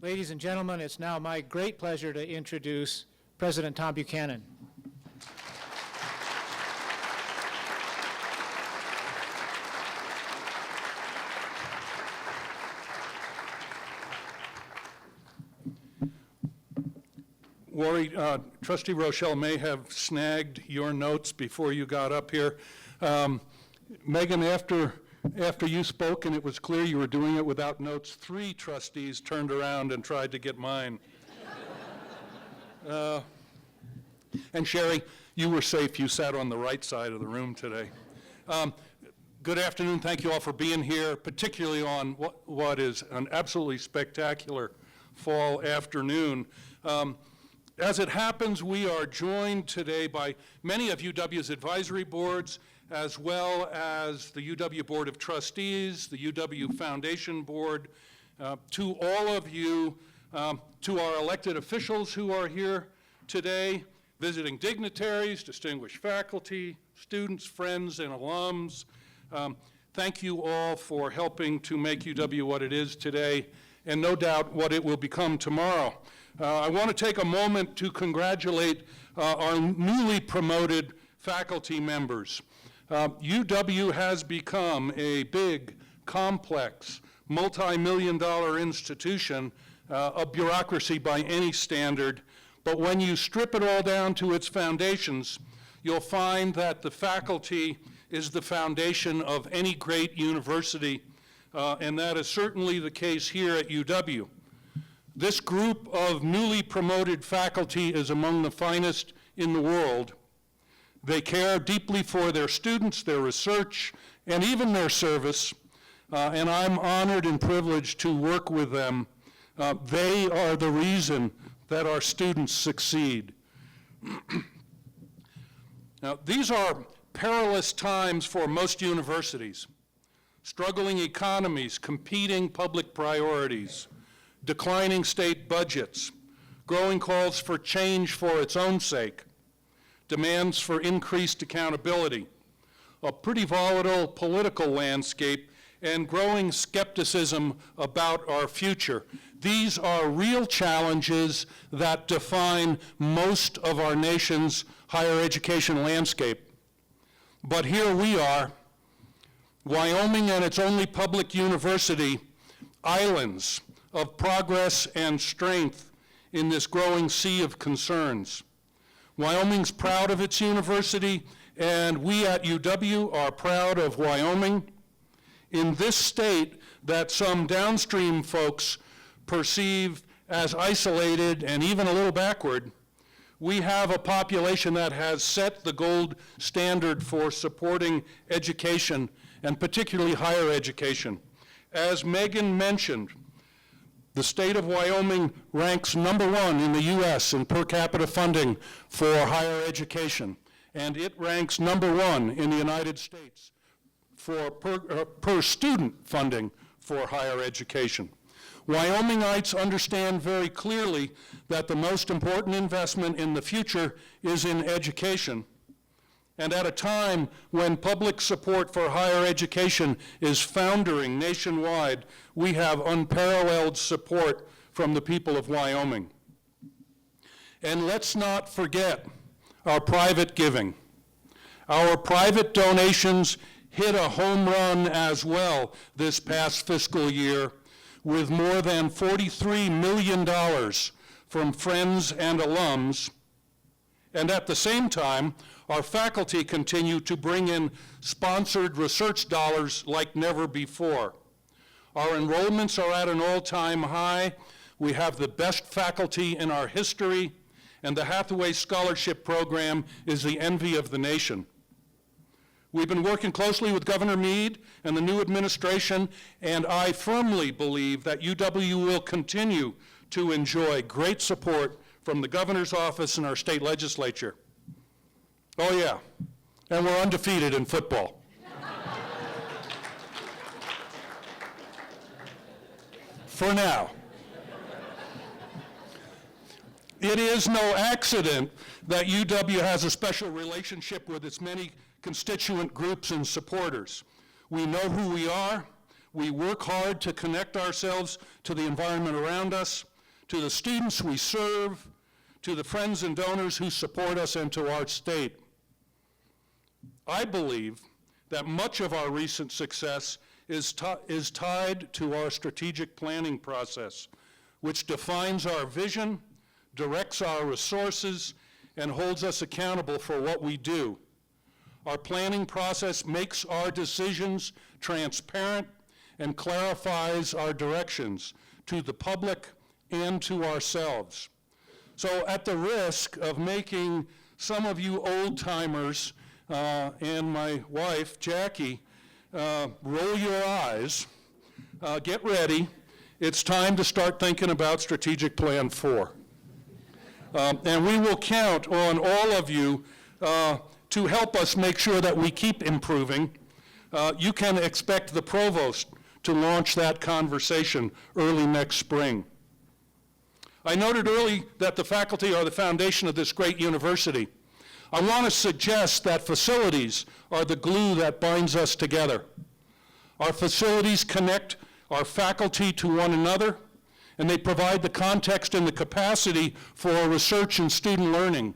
Ladies and gentlemen, it's now my great pleasure to introduce President Tom Buchanan. Worry, Trustee Rochelle may have snagged your notes before you got up here. Megan, after you spoke and it was clear you were doing it without notes, 3 trustees turned around and tried to get mine. And Sherry, you were safe. You sat on the right side of the room today. Good afternoon. Thank you all for being here, particularly on what is an absolutely spectacular fall afternoon. As it happens, we are joined today by many of UW's advisory boards, as well as the UW Board of Trustees, the UW Foundation Board. To all of you, to our elected officials who are here today, visiting dignitaries, distinguished faculty, students, friends, and alums, thank you all for helping to make UW what it is today, and no doubt what it will become tomorrow. I want to take a moment to congratulate our newly promoted faculty members. UW has become a big, complex, multi-million-dollar institution, a bureaucracy by any standard, but when you strip it all down to its foundations, you'll find that the faculty is the foundation of any great university, and that is certainly the case here at UW. This group of newly promoted faculty is among the finest in the world. They care deeply for their students, their research, and even their service, and I'm honored and privileged to work with them. They are the reason that our students succeed. Now, these are perilous times for most universities. Struggling economies, competing public priorities, declining state budgets, growing calls for change for its own sake, demands for increased accountability, a pretty volatile political landscape, and growing skepticism about our future. These are real challenges that define most of our nation's higher education landscape. But here we are, Wyoming and its only public university, islands of progress and strength in this growing sea of concerns. Wyoming's proud of its university, and we at UW are proud of Wyoming. In this state that some downstream folks perceive as isolated and even a little backward, we have a population that has set the gold standard for supporting education, and particularly higher education. As Megan mentioned, the state of Wyoming ranks #1 in the U.S. in per capita funding for higher education, and it ranks #1 in the United States for per student funding for higher education. Wyomingites understand very clearly that the most important investment in the future is in education. And at a time when public support for higher education is foundering nationwide, we have unparalleled support from the people of Wyoming. And let's not forget our private giving. Our private donations hit a home run as well this past fiscal year, with more than $43 million from friends and alums. And at the same time, our faculty continue to bring in sponsored research dollars like never before. Our enrollments are at an all-time high. We have the best faculty in our history, and the Hathaway Scholarship Program is the envy of the nation. We've been working closely with Governor Meade and the new administration, and I firmly believe that UW will continue to enjoy great support from the governor's office and our state legislature. Oh yeah, and we're undefeated in football. For now. It is no accident that UW has a special relationship with its many constituent groups and supporters. We know who we are. We work hard to connect ourselves to the environment around us, to the students we serve, to the friends and donors who support us, and to our state. I believe that much of our recent success is tied to our strategic planning process, which defines our vision, directs our resources, and holds us accountable for what we do. Our planning process makes our decisions transparent and clarifies our directions to the public and to ourselves. So at the risk of making some of you old-timers and my wife, Jackie, roll your eyes, get ready. It's time to start thinking about Strategic Plan 4. And we will count on all of you to help us make sure that we keep improving. You can expect the provost to launch that conversation early next spring. I noted early that the faculty are the foundation of this great university. I want to suggest that facilities are the glue that binds us together. Our facilities connect our faculty to one another, and they provide the context and the capacity for research and student learning.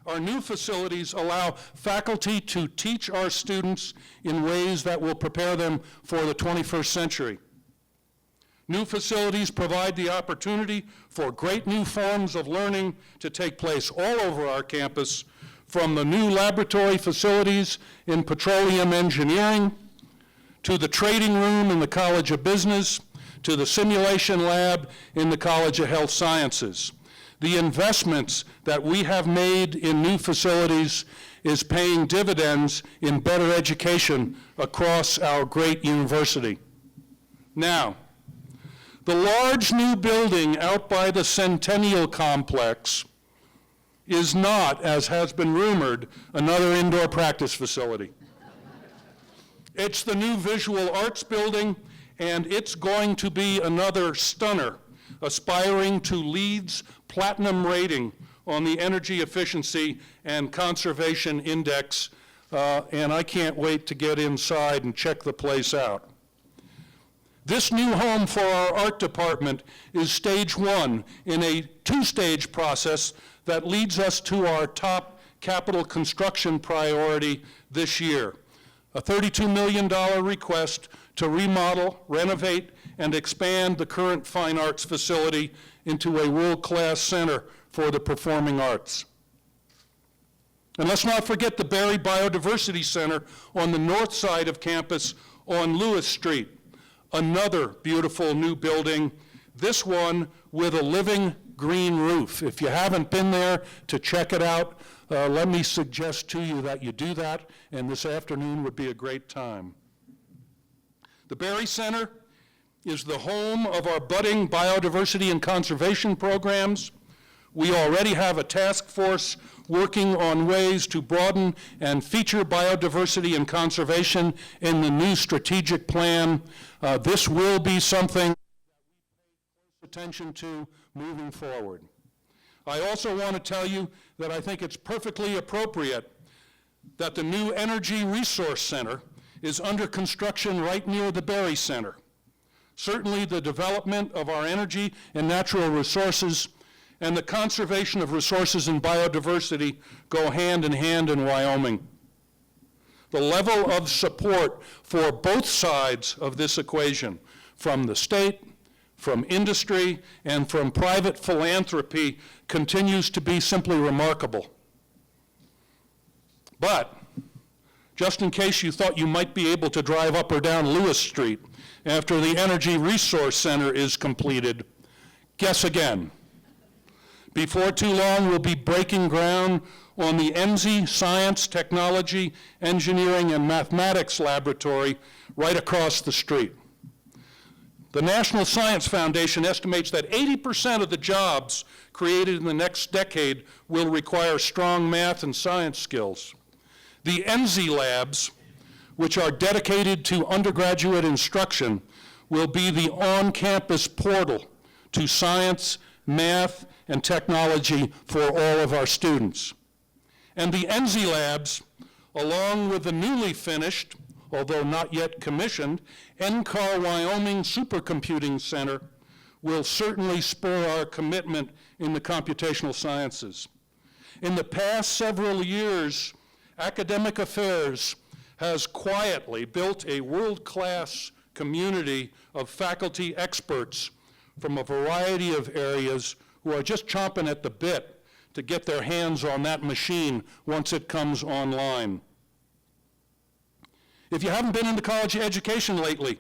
Our new facilities allow faculty to teach our students in ways that will prepare them for the 21st century. New facilities provide the opportunity for great new forms of learning to take place all over our campus, from the new laboratory facilities in petroleum engineering, to the trading room in the College of Business, to the simulation lab in the College of Health Sciences. The investments that we have made in new facilities is paying dividends in better education across our great university. Now, the large new building out by the Centennial Complex is not, as has been rumored, another indoor practice facility. It's the new visual arts building, and it's going to be another stunner, aspiring to LEED's platinum rating on the Energy Efficiency and Conservation Index, and I can't wait to get inside and check the place out. This new home for our art department is stage one in a two-stage process that leads us to our top capital construction priority this year, a $32 million request to remodel, renovate, and expand the current fine arts facility into a world-class center for the performing arts. And let's not forget the Berry Biodiversity Center on the north side of campus on Lewis Street. Another beautiful new building, this one with a living green roof. If you haven't been there to check it out, let me suggest to you that you do that, and this afternoon would be a great time. The Berry Center is the home of our budding biodiversity and conservation programs. We already have a task force working on ways to broaden and feature biodiversity and conservation in the new strategic plan. This will be something that we pay close attention to moving forward. I also want to tell you that I think it's perfectly appropriate that the new Energy Resource Center is under construction right near the Berry Center. Certainly the development of our energy and natural resources and the conservation of resources and biodiversity go hand in hand in Wyoming. The level of support for both sides of this equation, from the state, from industry, and from private philanthropy, continues to be simply remarkable. But, just in case you thought you might be able to drive up or down Lewis Street after the Energy Resource Center is completed, guess again. Before too long, we'll be breaking ground on the ENSI Science, Technology, Engineering, and Mathematics Laboratory right across the street. The National Science Foundation estimates that 80% of the jobs created in the next decade will require strong math and science skills. The ENSI labs, which are dedicated to undergraduate instruction, will be the on-campus portal to science, math, and technology for all of our students. And the ENSI labs, along with the newly finished, although not yet commissioned, NCAR Wyoming Supercomputing Center, will certainly spur our commitment in the computational sciences. In the past several years, Academic Affairs has quietly built a world-class community of faculty experts from a variety of areas who are just chomping at the bit to get their hands on that machine once it comes online. If you haven't been into college education lately,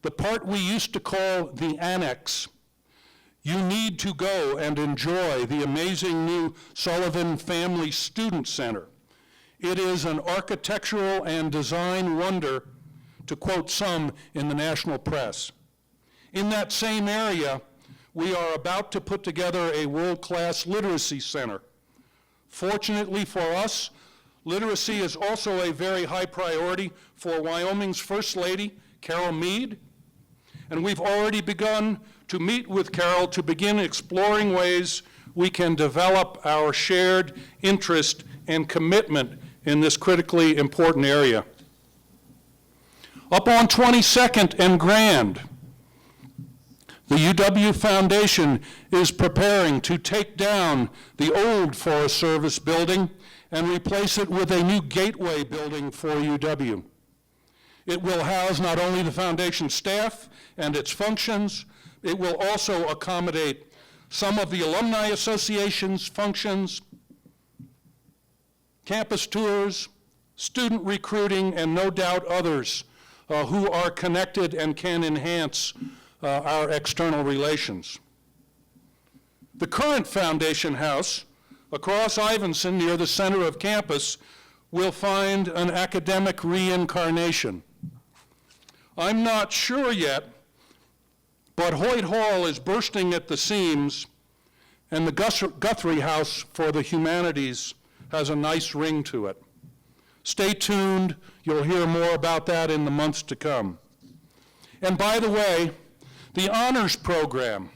the part we used to call the annex, you need to go and enjoy the amazing new Sullivan Family Student Center. It is an architectural and design wonder, to quote some in the national press. In that same area, we are about to put together a world-class literacy center. Fortunately for us, literacy is also a very high priority for Wyoming's First Lady, Carol Meade, and we've already begun to meet with Carol to begin exploring ways we can develop our shared interest and commitment in this critically important area. Up on 22nd and Grand, the UW Foundation is preparing to take down the old Forest Service building and replace it with a new gateway building for UW. It will house not only the foundation staff and its functions, it will also accommodate some of the Alumni Association's functions, campus tours, student recruiting, and no doubt others who are connected and can enhance our external relations. The current foundation house across Ivinson near the center of campus will find an academic reincarnation. I'm not sure yet, but Hoyt Hall is bursting at the seams, and the Guthrie House for the Humanities has a nice ring to it. Stay tuned, you'll hear more about that in the months to come. And by the way, the Honors Program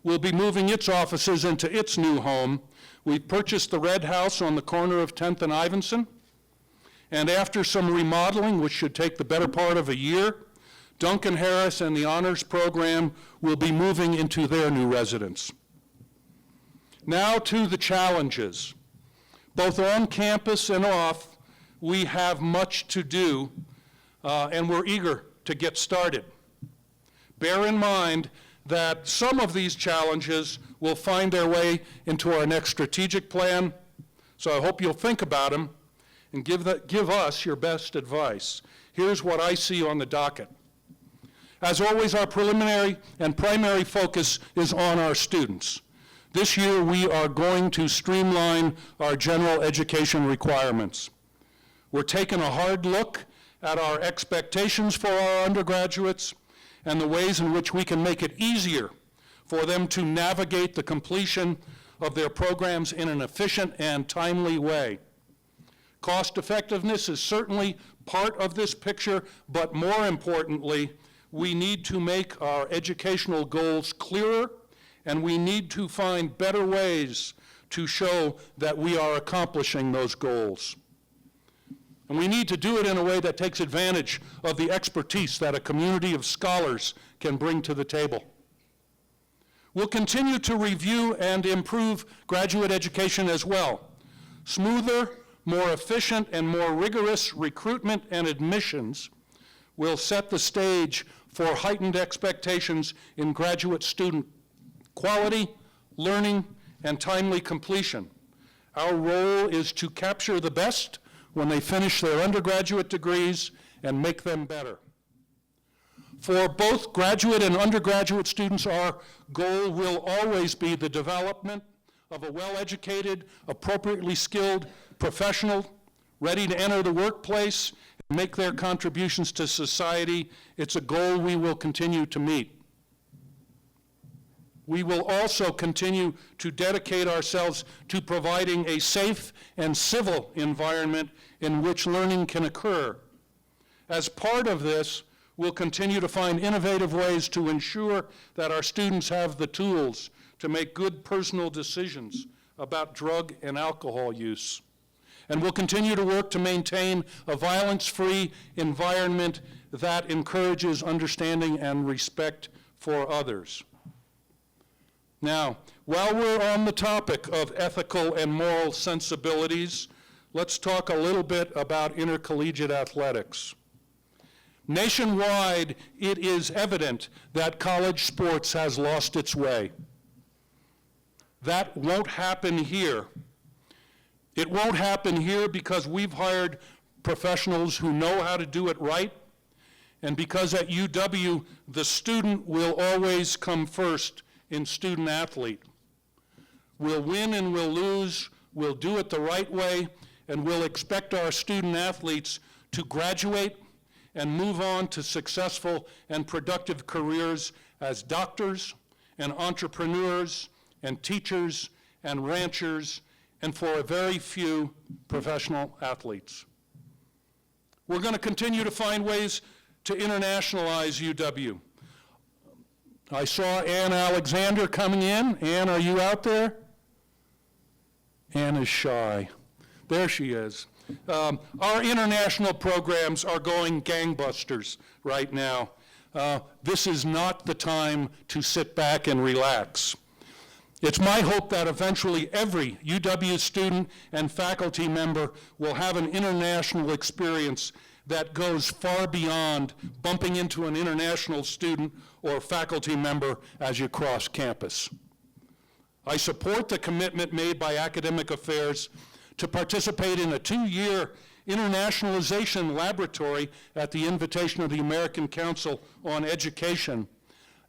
will be moving its offices into its new home. We've purchased the Red House on the corner of 10th and Ivinson, and after some remodeling, which should take the better part of a year, Duncan Harris and the Honors Program will be moving into their new residence. Now to the challenges. Both on campus and off, we have much to do, and we're eager to get started. Bear in mind that some of these challenges will find their way into our next strategic plan, so I hope you'll think about them and give us your best advice. Here's what I see on the docket. As always, our preliminary and primary focus is on our students. This year, we are going to streamline our general education requirements. We're taking a hard look at our expectations for our undergraduates and the ways in which we can make it easier for them to navigate the completion of their programs in an efficient and timely way. Cost effectiveness is certainly part of this picture, but more importantly, we need to make our educational goals clearer, and we need to find better ways to show that we are accomplishing those goals. And we need to do it in a way that takes advantage of the expertise that a community of scholars can bring to the table. We'll continue to review and improve graduate education as well. Smoother, more efficient, and more rigorous recruitment and admissions will set the stage for heightened expectations in graduate student quality, learning, and timely completion. Our role is to capture the best when they finish their undergraduate degrees and make them better. For both graduate and undergraduate students, our goal will always be the development of a well-educated, appropriately skilled professional, ready to enter the workplace and make their contributions to society. It's a goal we will continue to meet. We will also continue to dedicate ourselves to providing a safe and civil environment in which learning can occur. As part of this, we'll continue to find innovative ways to ensure that our students have the tools to make good personal decisions about drug and alcohol use. And we'll continue to work to maintain a violence-free environment that encourages understanding and respect for others. Now, while we're on the topic of ethical and moral sensibilities, let's talk a little bit about intercollegiate athletics. Nationwide, it is evident that college sports has lost its way. That won't happen here. It won't happen here because we've hired professionals who know how to do it right, and because at UW, the student will always come first in student athlete. We'll win and we'll lose, we'll do it the right way, and we'll expect our student athletes to graduate and move on to successful and productive careers as doctors and entrepreneurs and teachers and ranchers, and for a very few, professional athletes. We're going to continue to find ways to internationalize UW. I saw Ann Alexander coming in. Ann, are you out there? Ann is shy. There she is. Our international programs are going gangbusters right now. This is not the time to sit back and relax. It's my hope that eventually every UW student and faculty member will have an international experience that goes far beyond bumping into an international student or faculty member as you cross campus. I support the commitment made by Academic Affairs to participate in a 2-year internationalization laboratory at the invitation of the American Council on Education,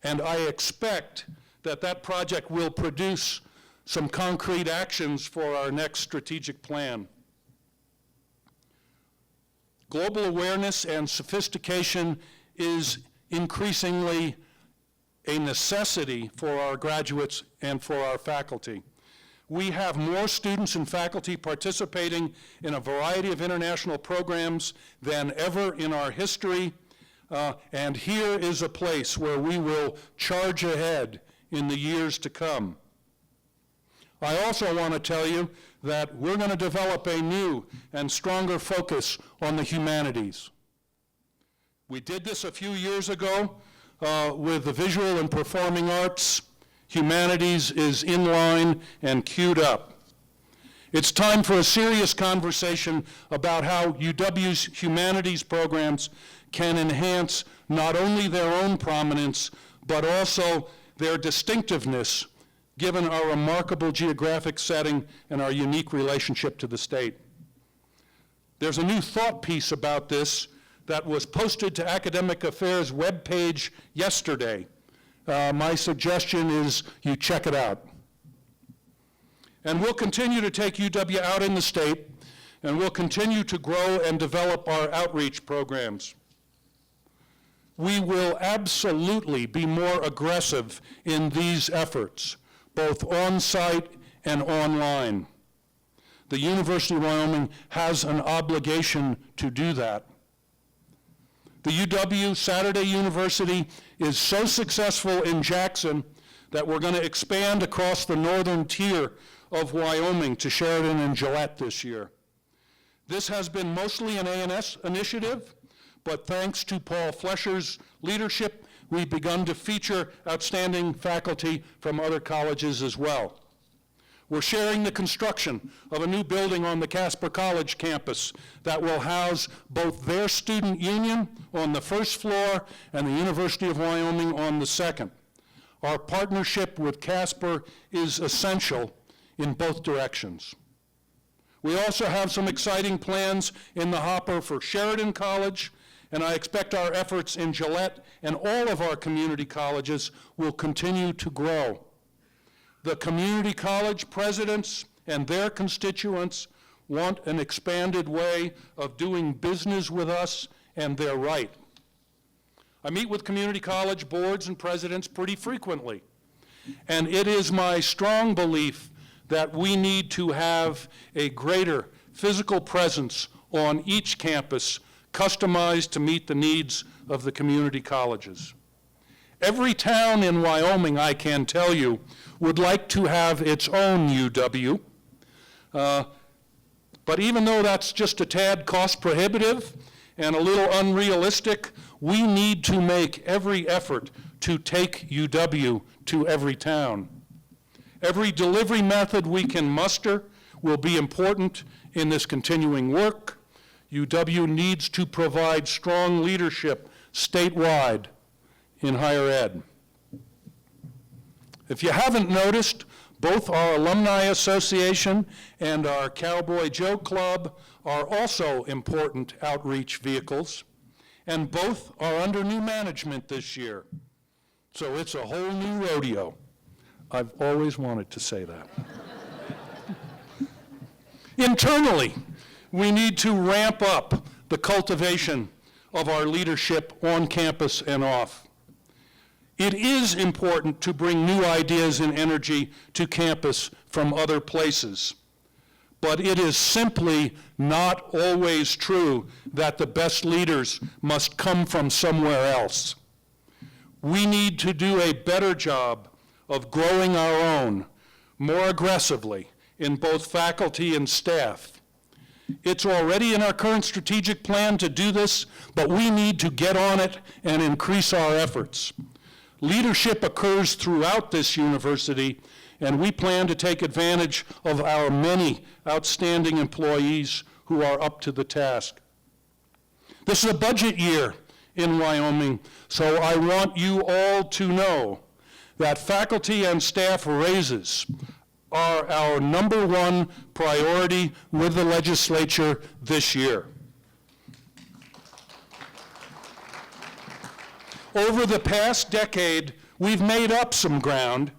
and I expect that project will produce some concrete actions for our next strategic plan. Global awareness and sophistication is increasingly a necessity for our graduates and for our faculty. We have more students and faculty participating in a variety of international programs than ever in our history, and here is a place where we will charge ahead in the years to come. I also want to tell you that we're going to develop a new and stronger focus on the humanities. We did this a few years ago with the visual and performing arts. Humanities is in line and queued up. It's time for a serious conversation about how UW's humanities programs can enhance not only their own prominence, but also their distinctiveness, given our remarkable geographic setting and our unique relationship to the state. There's a new thought piece about this that was posted to Academic Affairs webpage yesterday. My suggestion is you check it out. And we'll continue to take UW out in the state, and we'll continue to grow and develop our outreach programs. We will absolutely be more aggressive in these efforts, both on-site and online. The University of Wyoming has an obligation to do that. The UW Saturday University is so successful in Jackson that we're going to expand across the northern tier of Wyoming to Sheridan and Gillette this year. This has been mostly an A&S initiative, but thanks to Paul Flesher's leadership, we've begun to feature outstanding faculty from other colleges as well. We're sharing the construction of a new building on the Casper College campus that will house both their student union on the first floor and the University of Wyoming on the second. Our partnership with Casper is essential in both directions. We also have some exciting plans in the hopper for Sheridan College, and I expect our efforts in Gillette and all of our community colleges will continue to grow. The community college presidents and their constituents want an expanded way of doing business with us, and they're right. I meet with community college boards and presidents pretty frequently, and it is my strong belief that we need to have a greater physical presence on each campus, customized to meet the needs of the community colleges. Every town in Wyoming, I can tell you, would like to have its own UW, but even though that's just a tad cost prohibitive and a little unrealistic, we need to make every effort to take UW to every town. Every delivery method we can muster will be important in this continuing work. UW needs to provide strong leadership statewide in higher ed. If you haven't noticed, both our Alumni Association and our Cowboy Joe Club are also important outreach vehicles, and both are under new management this year. So it's a whole new rodeo. I've always wanted to say that. Internally, we need to ramp up the cultivation of our leadership on campus and off. It is important to bring new ideas and energy to campus from other places, but it is simply not always true that the best leaders must come from somewhere else. We need to do a better job of growing our own more aggressively in both faculty and staff. It's already in our current strategic plan to do this, but we need to get on it and increase our efforts. Leadership occurs throughout this university, and we plan to take advantage of our many outstanding employees who are up to the task. This is a budget year in Wyoming, so I want you all to know that faculty and staff raises are our #1 priority with the legislature this year. Over the past decade, we've made up some ground,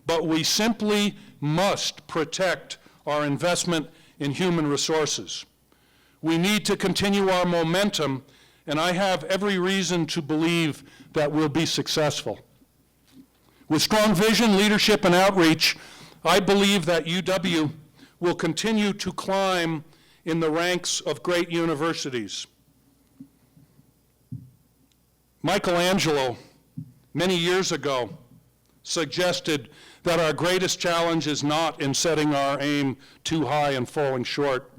but we simply must protect our investment in human resources. We need to continue our momentum, and I have every reason to believe that we'll be successful. With strong vision, leadership, and outreach, I believe that UW will continue to climb in the ranks of great universities. Michelangelo, many years ago, suggested that our greatest challenge is not in setting our aim too high and falling short,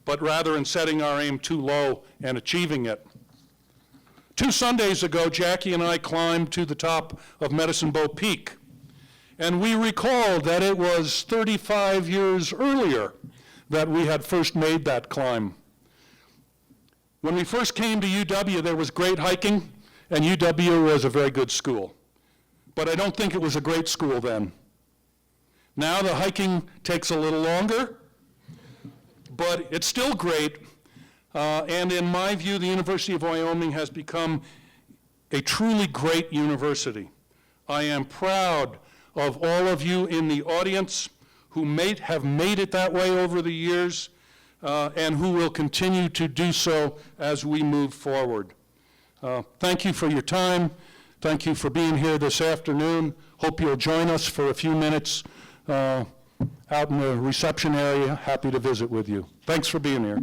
but rather in setting our aim too low and achieving it. 2 Sundays ago, Jackie and I climbed to the top of Medicine Bow Peak, and we recalled that it was 35 years earlier that we had first made that climb. When we first came to UW, there was great hiking, and UW was a very good school. But I don't think it was a great school then. Now the hiking takes a little longer, but it's still great. And in my view, the University of Wyoming has become a truly great university. I am proud of all of you in the audience who have made it that way over the years, and who will continue to do so as we move forward. Thank you for your time. Thank you for being here this afternoon. Hope you'll join us for a few minutes out in the reception area. Happy to visit with you. Thanks for being here.